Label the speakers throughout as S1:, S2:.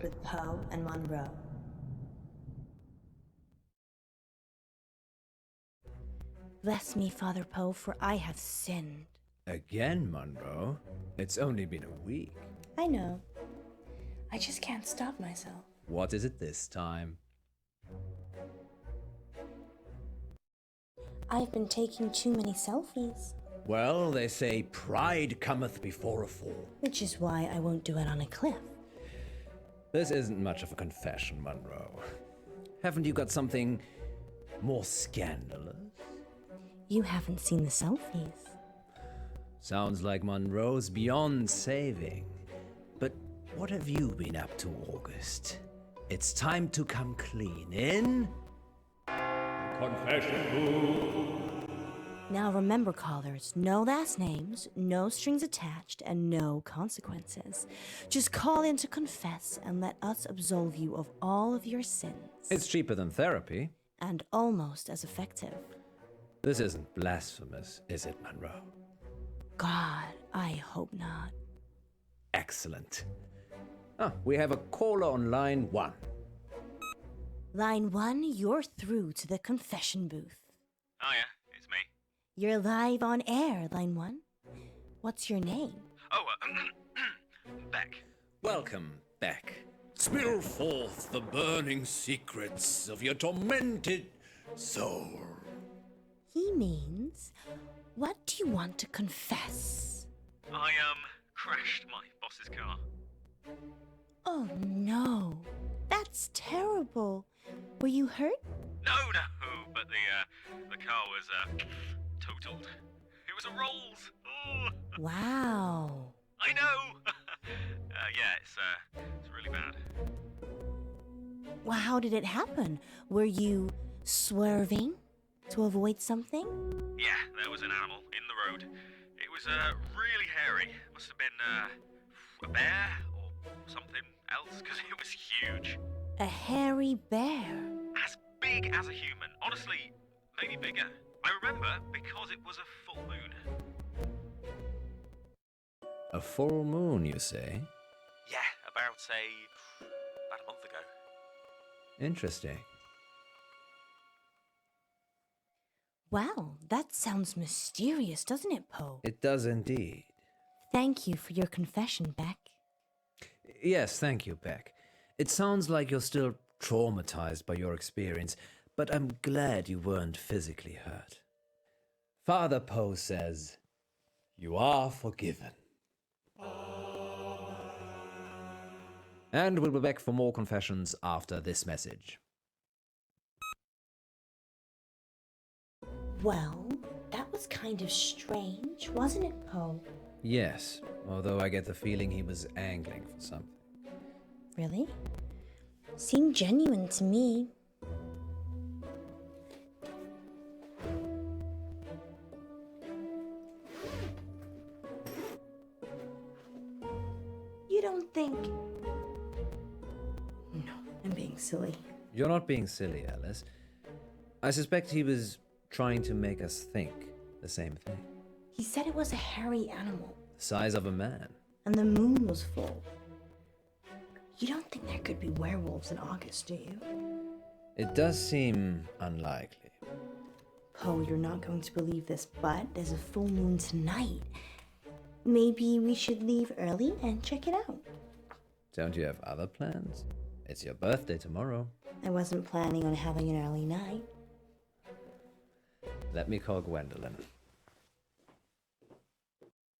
S1: with Poe and Munro. Bless me, Father Poe, for I have sinned.
S2: Again, Munro? It's only been a week.
S1: I know. I just can't stop myself.
S2: What is it this time?
S1: I've been taking too many selfies.
S2: Well, they say pride cometh before a fall.
S1: Which is why I won't do it on a cliff.
S2: This isn't much of a confession, Munro. Haven't you got something more scandalous?
S1: You haven't seen the selfies.
S2: Sounds like Munro's beyond saving. But what have you been up to, August? It's time to come clean in. Confession booth.
S1: Now remember, callers, no last names, no strings attached, and no consequences. Just call in to confess and let us absolve you of all of your sins.
S2: It's cheaper than therapy.
S1: And almost as effective.
S2: This isn't blasphemous, is it, Munro?
S1: God, I hope not.
S2: Excellent. We have a caller on line 1.
S1: Line 1, you're through to the confession booth.
S3: Oh yeah, it's me.
S1: You're live on air, Line 1. What's your name?
S3: Oh, Beck.
S2: Welcome, Beck. Spill forth the burning secrets of your tormented soul.
S1: He means, what do you want to confess?
S3: I, crashed my boss's car.
S1: Oh no, that's terrible. Were you hurt?
S3: No, but the car was, totaled. It was a Rolls. Oh.
S1: Wow.
S3: I know! Yeah, it's really bad.
S1: Well, how did it happen? Were you swerving to avoid something?
S3: Yeah, there was an animal in the road. It was, really hairy. Must have been, a bear or something else, because it was huge.
S1: A hairy bear?
S3: As big as a human. Honestly, maybe bigger. I remember because it was a full moon.
S2: A full moon, you say?
S3: Yeah, about a month ago.
S2: Interesting.
S1: Wow, that sounds mysterious, doesn't it, Poe?
S2: It does indeed.
S1: Thank you for your confession, Beck.
S2: Yes, thank you, Beck. It sounds like you're still traumatized by your experience, but I'm glad you weren't physically hurt. Father Poe says, you are forgiven. And we'll be back for more confessions after this message.
S1: Well, that was kind of strange, wasn't it, Poe?
S2: Yes, although I get the feeling he was angling for something.
S1: Really? Seemed genuine to me. You don't think... No, I'm being silly.
S2: You're not being silly, Alice. I suspect he was trying to make us think the same thing.
S1: He said it was a hairy animal.
S2: The size of a man.
S1: And the moon was full. You don't think there could be werewolves in August, do you?
S2: It does seem unlikely.
S1: Poe, you're not going to believe this, but there's a full moon tonight. Maybe we should leave early and check it out.
S2: Don't you have other plans? It's your birthday tomorrow.
S1: I wasn't planning on having an early night.
S2: Let me call Gwendolyn.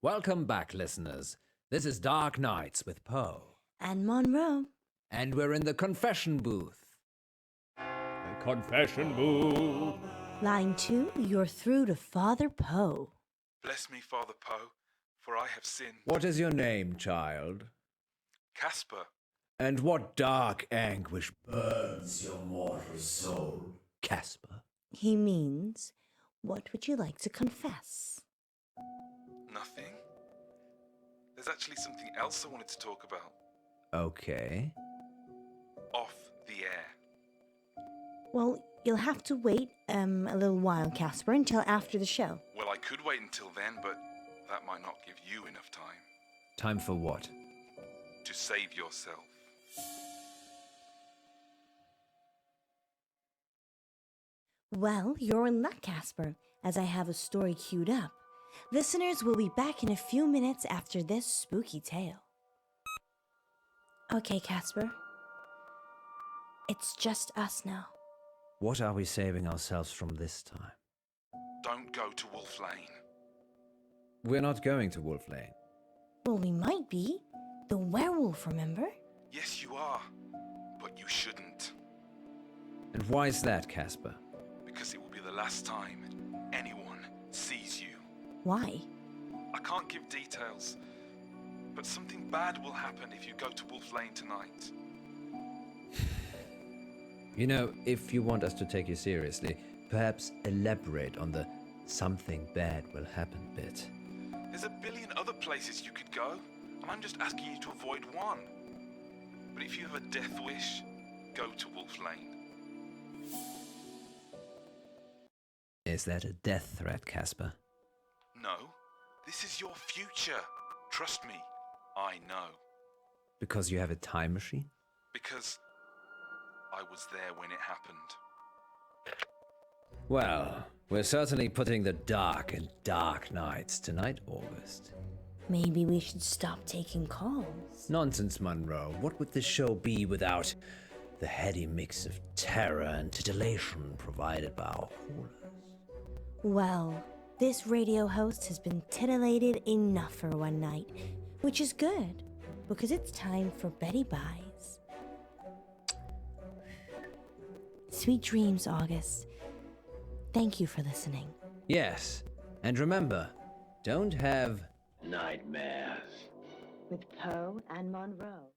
S2: Welcome back, listeners. This is Dark Nights with Poe.
S1: And Munro.
S2: And we're in the confession booth.
S4: The confession booth.
S1: Line 2, you're through to Father Poe.
S5: Bless me, Father Poe, for I have sinned.
S2: What is your name, child?
S5: Casper.
S2: And what dark anguish burns your mortal soul, Casper?
S1: He means, what would you like to confess?
S5: Nothing. There's actually something else I wanted to talk about.
S2: Okay.
S5: Off the air.
S1: Well, you'll have to wait a little while, Casper, until after the show.
S5: Well, I could wait until then, but that might not give you enough time.
S2: Time for what?
S5: To save yourself.
S1: Well, you're in luck, Casper, as I have a story queued up. Listeners will be back in a few minutes after this spooky tale. Okay, Casper. It's just us now.
S2: What are we saving ourselves from this time?
S5: Don't go to Wolf Lane.
S2: We're not going to Wolf Lane.
S1: Well, we might be. The werewolf, remember?
S5: Yes, you are. But you shouldn't.
S2: And why is that, Casper?
S5: Because it will be the last time anyone sees you.
S1: Why?
S5: I can't give details, but something bad will happen if you go to Wolf Lane tonight.
S2: You know, if you want us to take you seriously, perhaps elaborate on the something bad will happen bit.
S5: There's a billion other places you could go, and I'm just asking you to avoid one. But if you have a death wish, go to Wolf Lane.
S2: Is that a death threat, Casper?
S5: No, this is your future. Trust me, I know.
S2: Because you have a time machine?
S5: Because I was there when it happened.
S2: Well, we're certainly putting the dark in dark nights tonight, August.
S1: Maybe we should stop taking calls.
S2: Nonsense, Munro. What would this show be without the heady mix of terror and titillation provided by our callers?
S1: Well, this radio host has been titillated enough for one night, which is good, because it's time for Betty Buys. Sweet dreams, August. Thank you for listening.
S2: Yes, and remember, don't have
S6: Nightmares.
S1: With Poe and Munro.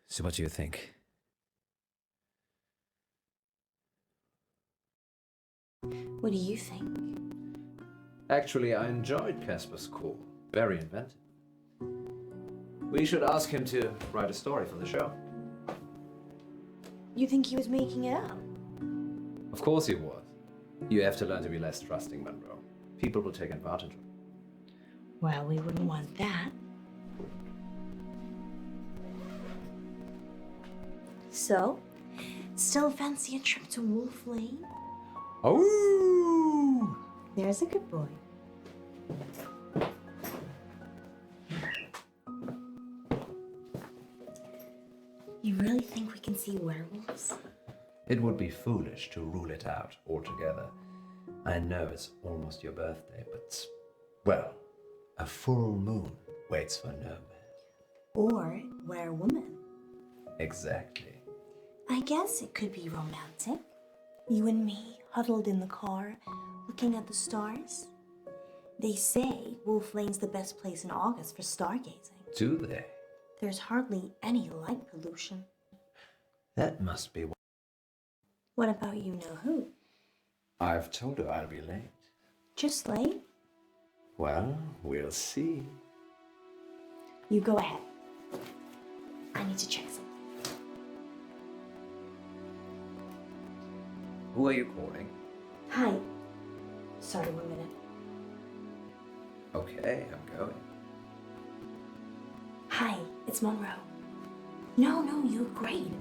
S2: So what do you think?
S1: What do you think?
S2: Actually, I enjoyed Casper's call. Very inventive. We should ask him to write a story for the show.
S1: You think he was making it up?
S2: Of course he was. You have to learn to be less trusting, Munro. People will take advantage of it.
S1: Well, we wouldn't want that. So, still fancy a trip to Wolf Lane?
S2: Oh!
S1: There's a good boy. You really think we can see werewolves?
S2: It would be foolish to rule it out altogether. I know it's almost your birthday, but, well, a full moon waits for no man.
S1: Or werewoman?
S2: Exactly.
S1: I guess it could be romantic. You and me, huddled in the car, looking at the stars. They say Wolf Lane's the best place in August for stargazing.
S2: Do they?
S1: There's hardly any light pollution.
S2: That must be.
S1: What about you know who?
S2: I've told her I'll be late.
S1: Just late?
S2: Well, we'll see.
S1: You go ahead. I need to check something.
S2: Who are you calling?
S1: Hi. Sorry, 1 minute.
S2: Okay, I'm going.
S1: Hi, it's Munro. No, you look great.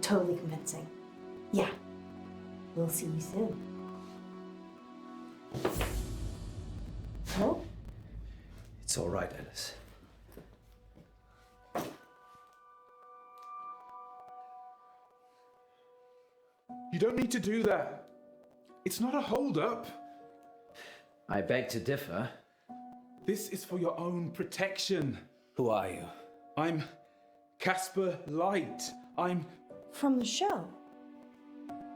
S1: Totally convincing. Yeah. We'll see you soon. Hello?
S2: It's all right, Alice.
S5: You don't need to do that. It's not a hold-up.
S2: I beg to differ.
S5: This is for your own protection.
S2: Who are you?
S5: I'm Casper Light. I'm...
S1: From the show.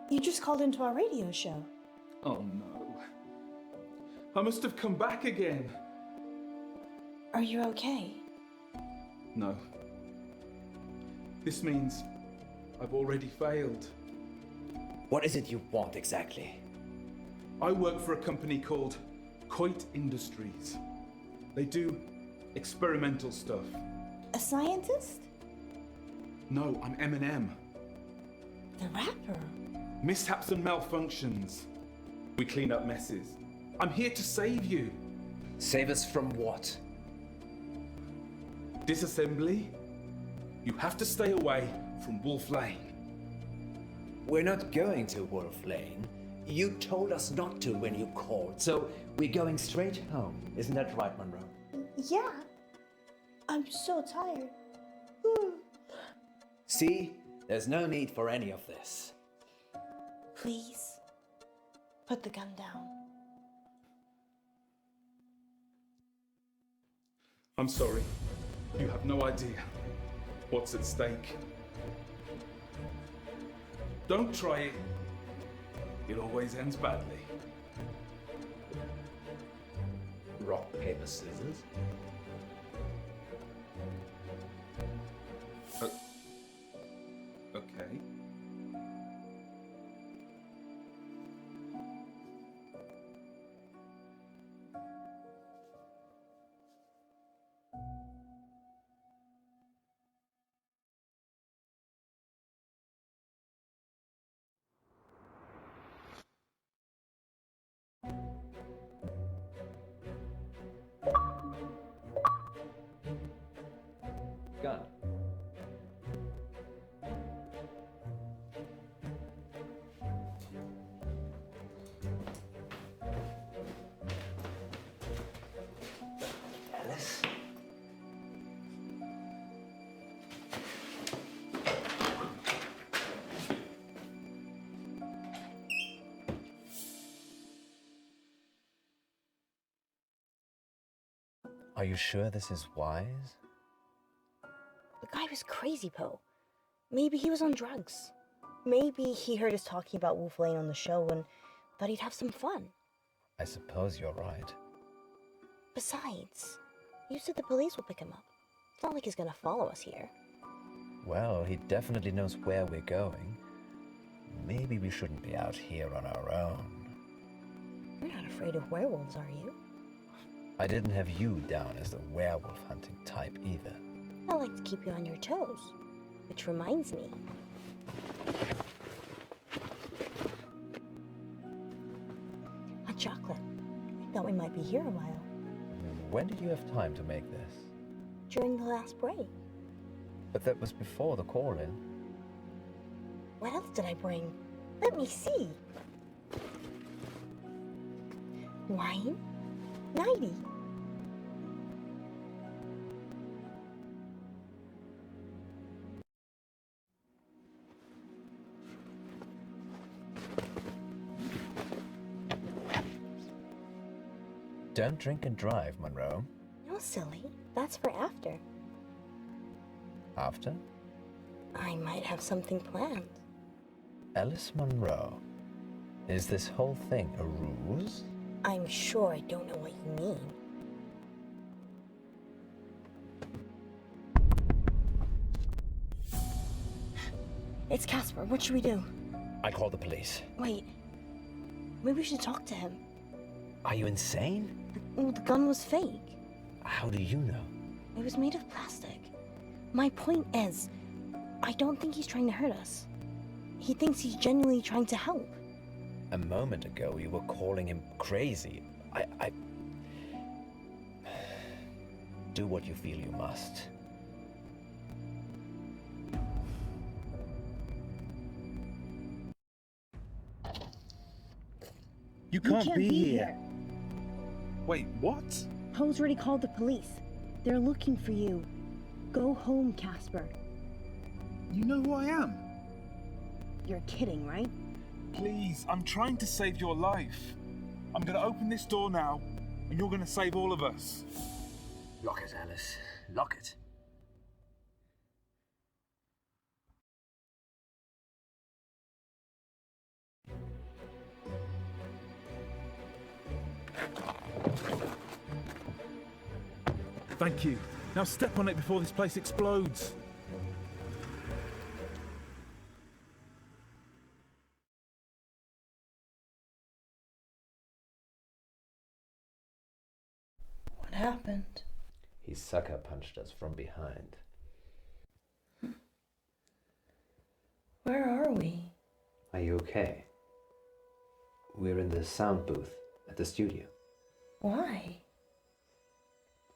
S1: You just called into our radio show.
S5: Oh no. I must have come back again.
S1: Are you okay?
S5: No. This means I've already failed.
S2: What is it you want exactly?
S5: I work for a company called Coit Industries. They do experimental stuff.
S1: A scientist?
S5: No, I'm M&M.
S1: The rapper?
S5: Mishaps and malfunctions. We clean up messes. I'm here to save you.
S2: Save us from what?
S5: Disassembly? You have to stay away from Wolf Lane.
S2: We're not going to Wolf Lane. You told us not to when you called, so we're going straight home. Isn't that right, Munro?
S1: Yeah. I'm so tired.
S2: See? There's no need for any of this.
S1: Please, put the gun down.
S5: I'm sorry. You have no idea what's at stake. Don't try it. It always ends badly.
S2: Rock, paper, scissors?
S5: Okay.
S2: Gun. Alice? Are you sure this is wise?
S1: The guy was crazy, Poe. Maybe he was on drugs. Maybe he heard us talking about Wolf Lane on the show and thought he'd have some fun.
S2: I suppose you're right.
S1: Besides, you said the police will pick him up. It's not like he's gonna follow us here.
S2: Well, he definitely knows where we're going. Maybe we shouldn't be out here on our own.
S1: You're not afraid of werewolves, are you?
S2: I didn't have you down as the werewolf hunting type either.
S1: I like to keep you on your toes. Which reminds me. Hot chocolate. I thought we might be here a while.
S2: When did you have time to make this?
S1: During the last break.
S2: But that was before the call-in.
S1: What else did I bring? Let me see. Wine? 90.
S2: Don't drink and drive, Munro.
S1: No, silly. That's for after.
S2: After?
S1: I might have something planned.
S2: Alice Munro. Is this whole thing a ruse?
S1: I'm sure I don't know what you mean. It's Casper. What should we do?
S2: I call the police.
S1: Wait. Maybe we should talk to him.
S2: Are you insane?
S1: Well, the gun was fake.
S2: How do you know?
S1: It was made of plastic. My point is, I don't think he's trying to hurt us. He thinks he's genuinely trying to help.
S2: A moment ago, you were calling him crazy. I... Do what you feel you must.
S5: You can't be here. Wait, what?
S1: Poe's already called the police. They're looking for you. Go home, Casper.
S5: You know who I am.
S1: You're kidding, right?
S5: Please, I'm trying to save your life. I'm going to open this door now, and you're going to save all of us.
S2: Lock it, Alice. Lock it.
S5: Thank you. Now step on it before this place explodes.
S1: What happened?
S2: He sucker punched us from behind.
S1: Where are we?
S2: Are you okay? We're in the sound booth at the studio.
S1: Why?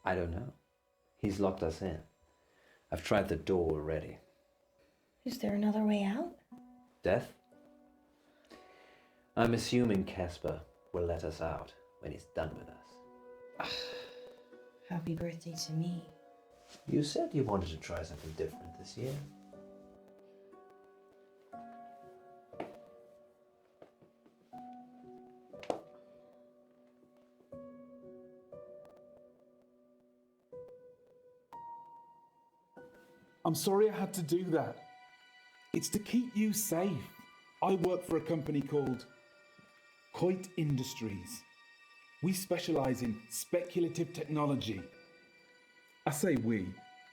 S2: I don't know. He's locked us in. I've tried the door already.
S1: Is there another way out?
S2: Death? I'm assuming Casper will let us out when he's done with us.
S1: Happy birthday to me.
S2: You said you wanted to try something different this year.
S7: I'm sorry I had to do that. It's to keep you safe. I work for a company called Coit Industries. We specialize in speculative technology. I say we.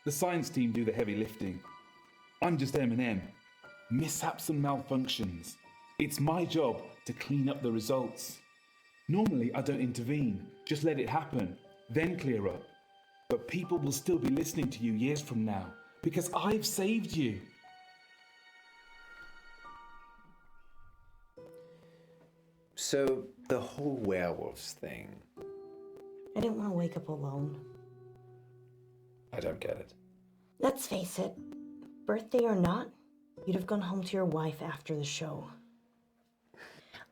S7: The science team do the heavy lifting. I'm just M&M. Mishaps and malfunctions. It's my job to clean up the results. Normally I don't intervene, just let it happen, then clear up. But people will still be listening to you years from now because I've saved you.
S2: So, the whole werewolves thing,
S1: I didn't want to wake up alone.
S2: I don't get it.
S1: Let's face it, birthday or not, you'd have gone home to your wife after the show.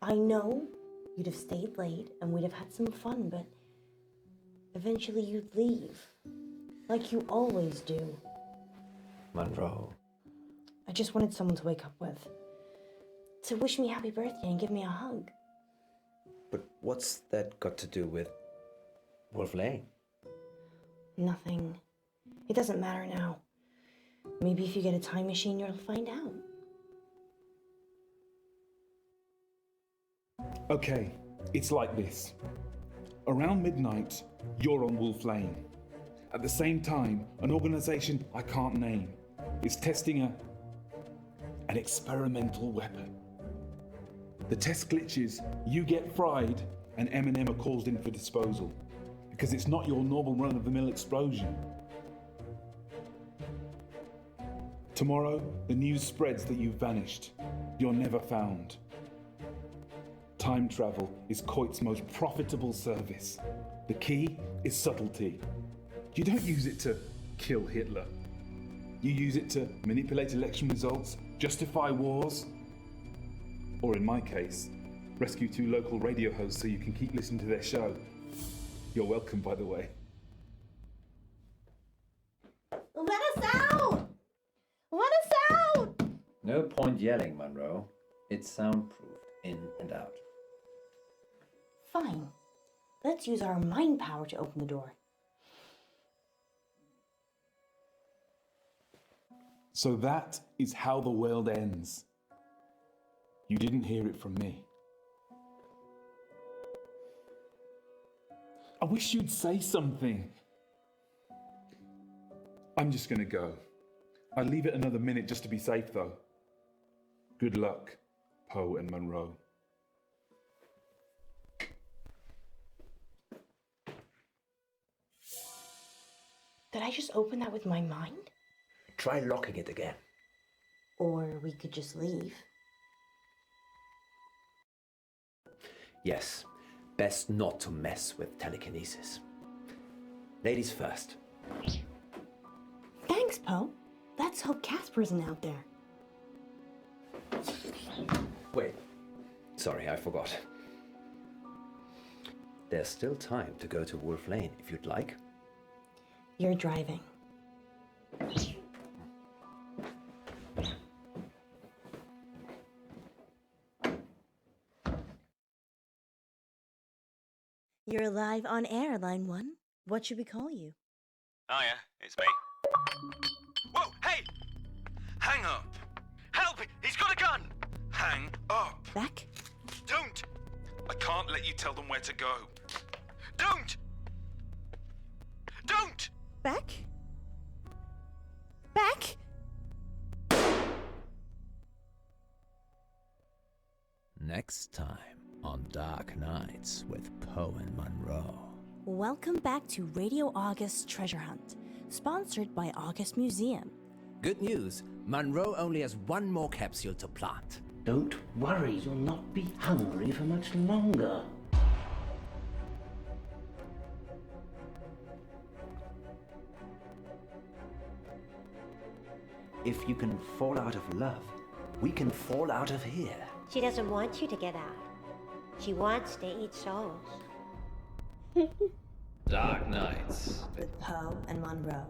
S1: I know you'd have stayed late and we'd have had some fun, but eventually you'd leave, like you always do.
S2: Munro.
S1: I just wanted someone to wake up with, to wish me happy birthday and give me a hug.
S2: But what's that got to do with Wolf Lane?
S1: Nothing. It doesn't matter now. Maybe if you get a time machine, you'll find out.
S7: Okay, it's like this. Around midnight, you're on Wolf Lane. At the same time, an organization I can't name is testing an experimental weapon. The test glitches, you get fried, and M&M are called in for disposal because it's not your normal run-of-the-mill explosion. Tomorrow, the news spreads that you've vanished. You're never found. Time travel is Coit's most profitable service. The key is subtlety. You don't use it to kill Hitler. You use it to manipulate election results, justify wars, or in my case, rescue 2 local radio hosts so you can keep listening to their show. You're welcome, by the way.
S1: Let us out! Let us out!
S2: No point yelling, Munro. It's soundproofed in and out.
S1: Fine. Let's use our mind power to open the door.
S7: So that is how the world ends. You didn't hear it from me. I wish you'd say something. I'm just gonna go. I'd leave it another minute just to be safe, though. Good luck, Poe and Munro.
S1: Did I just open that with my mind?
S2: Try locking it again.
S1: Or we could just leave.
S2: Yes, best not to mess with telekinesis. Ladies first.
S1: Thanks, Poe. Let's hope Casper isn't out there.
S2: Wait. Sorry, I forgot. There's still time to go to Wolf Lane if you'd like.
S1: You're driving. You're live on air, line 1. What should we call you?
S3: Hiya, it's me.
S5: Whoa, hey! Hang up!
S3: Help! He's got a gun!
S5: Hang up!
S1: Beck?
S3: Don't!
S5: I can't let you tell them where to go.
S3: Don't! Don't!
S1: Beck? Beck?
S2: Next time on Dark Nights with Poe and Munro.
S1: Welcome back to Radio August Treasure Hunt, sponsored by August Museum.
S2: Good news, Munro only has one more capsule to plant.
S6: Don't worry, you'll not be hungry for much longer.
S2: If you can fall out of love, we can fall out of here.
S8: She doesn't want you to get out. She wants to eat souls.
S2: Dark Nights.
S1: With Poe and Munro.